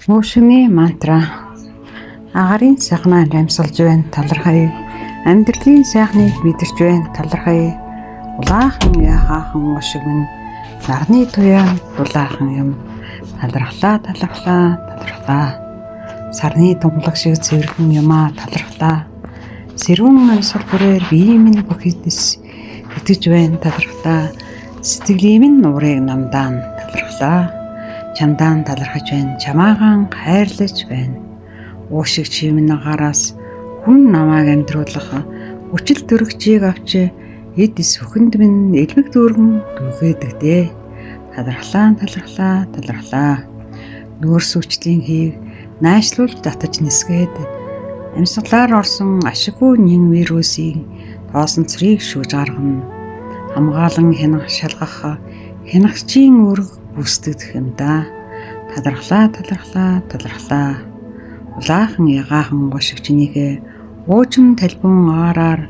Өшигний мантра агарын сайхнаа амьсгалж байна талархая. Амьдралын сайхныг мэдэрч байна талархая. Улаахан яхаахан өшиг минь нарны туяа дулаахан юм. Талархлаа. Сарны тунгалаг шиг цэвэрхэн юмаа талархлаа. Сэрүүн амьсгал бүрээр бие минь бүхэдс итгэж байна талархлаа. Сэтгэлийн минь уурыг намдаан талархлаа. Чамдаан талархаж байна. Чамаагаан хайрлаж байна. Уушиг чимэн агараас хүн намайг амьдруулах хүчил төрөгчийг авч эдис бүхэнд минь элмэг дүүргэн дүүгээдэг дээ. Талархлаа. Нүүрс хүчлийн хийг найшлуулж татаж нисгээд амьсгалаар орсон ашиггүй нэн вирусыг тоосон цэрийг шүүж гаргана. Хамгаалан хянах шалгах хянагчийн үүрэг бүсдэгдэх юм да. Талархлаа. Улаахан ягаахан гошиг чинийхээ уужим талбун аараар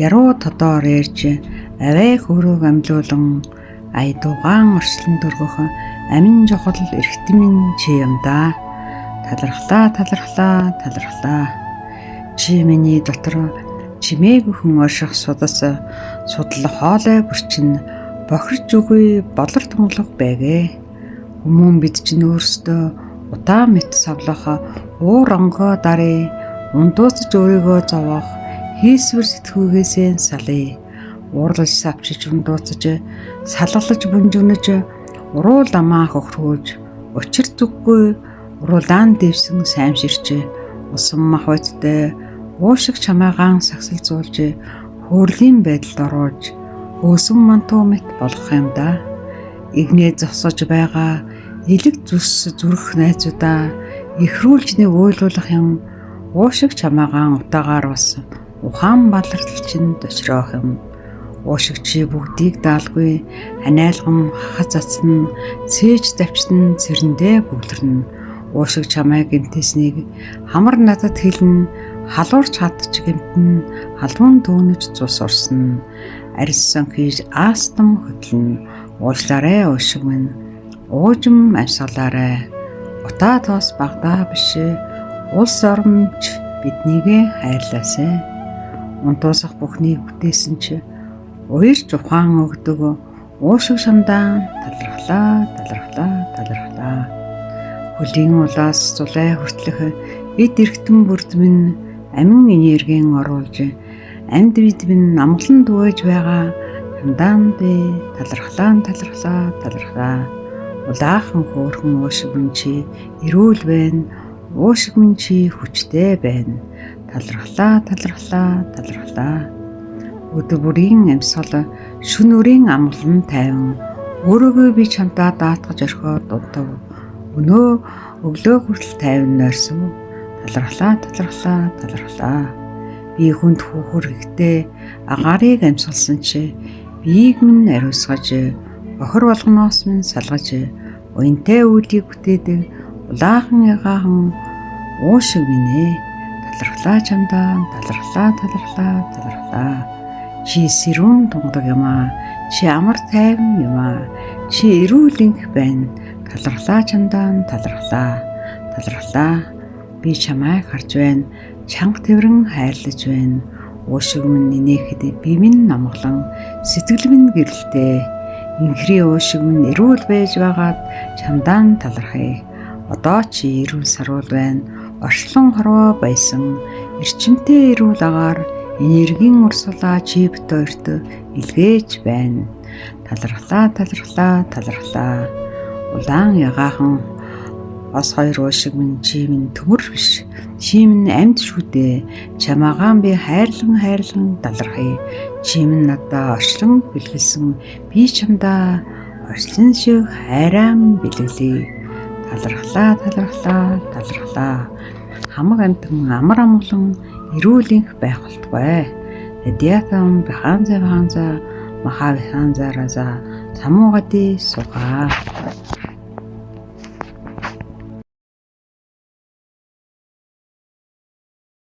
яруу тодоор ярьж авай хөрөөг амьлуулан айдуугаан орчлон дөргөх амин жохол эрхтмийн чи юм да. Талархлаа. Чи миний дотор чимээгүйхэн орших судлах хоолой бүрчин бохирч үгүй болор тунгалаг байгээ. Хүмүүн бид чинь өөрсдөө утаа мэт савлах уур онгоо дарыг ундуусч өөрийгөө зовоох хийсвэр сэтгүүгээсээ салъя. Уурлаж савчиж ундуусч салгалж бүнжүнэж уруул амаа хохиргуулж учир зүггүй уруулаан дэвсэн саймширч усан махбодтой уушиг чамаагаан сагсалзуулж хөөрлийн байдалд оруулж өсөн мантуу мэт болох юм да. Игнээ зогсож байгаа элэг зүс зүрх найзуудаа ихрүүлжний уйлуулах юм. Уушиг чамаагаан утаагаар бас ухаан баларлчин дочроох юм. Уушиг чи бүгдийг даалгүй ханиалган хахад цацсан сээж давчтан цэрэндээ бүглэрнэ. Уушиг чамайг гэмтээснийг хамар надад хэлнэ. Халуурч хатж гэмтэн халуун дүүнэж цус орсно. Арьссан хийж аастам хөдлөн уушлаарэ уушиг минь уужим амьсгалаарэ. Утаа тоос багдаа биш улс оромч биднийг хайрлаасай. Унтуусах бүхнийг бүтээсэн чи уярч ухаан өгдөг уушиг шамдаан талархлаа. Хөлийн улаас зулай хүртлэх эд эрхтэн бүрд минь амин энергийн оруулж амьд бид минь амгалан дүүж байгаа хамдаан бэ. Талархлаа. Улаахан хөөрхөн уушиг минь чи эрүүл байна. Уушиг минь чи хүчтэй байна. Талархлаа. Өдөр бүрийн амьсгал шүн өрийн амгалан тайван өөрөөгөө би чамдаа даатгаж орхиод дутав. Өнөө өглөө хүртэл тайван нойрсон. Талархлаа. Би хүнд хүүхэр ихтэй агаарыг амьсгалсан чи биеиг минь ариусгаж бохор болгоноос минь салгаж уянтай үйлийг бүтээдэг улаахан ягаахан уушиг минь талархлаа чамдаан. Чи сэрүүн тунгалаг юмаа. Чи амар тайван юмаа. Чи эрүүл инх байна. Талархлаа чамдаан. Би чамайг харж байна. Чанга тэрэн хайрлаж байна. Уушиг минь инээхэд би минь намглан сэтгэл минь гэрэлтэй. Инхрийн уушиг минь эрүүл байж байгаад чамдаан талархая. Одоо чи эрүүл саруул байна. Оршлон хорвоо байсан. Эрчимтэй эрүүл агаар энергийн урсгалаа чи бит хоёрт илгээж байна. Талархлаа. Улаан ягаахан ос хоёр уушиг минь чи минь төмөр биш. Чи минь амьд шүү дээ. Чамаагаан би хайрлан талархая. Чи минь надаа орчлон бэлгэлсэн. Би чамдаа орчлон шиг хайраан бэлгэлье. Талархлаа. Хамаг амтан амар амгалан эрүүлэнх байх болтугай. Дэдиатан баханза махавиханзараза самуугади сугаа.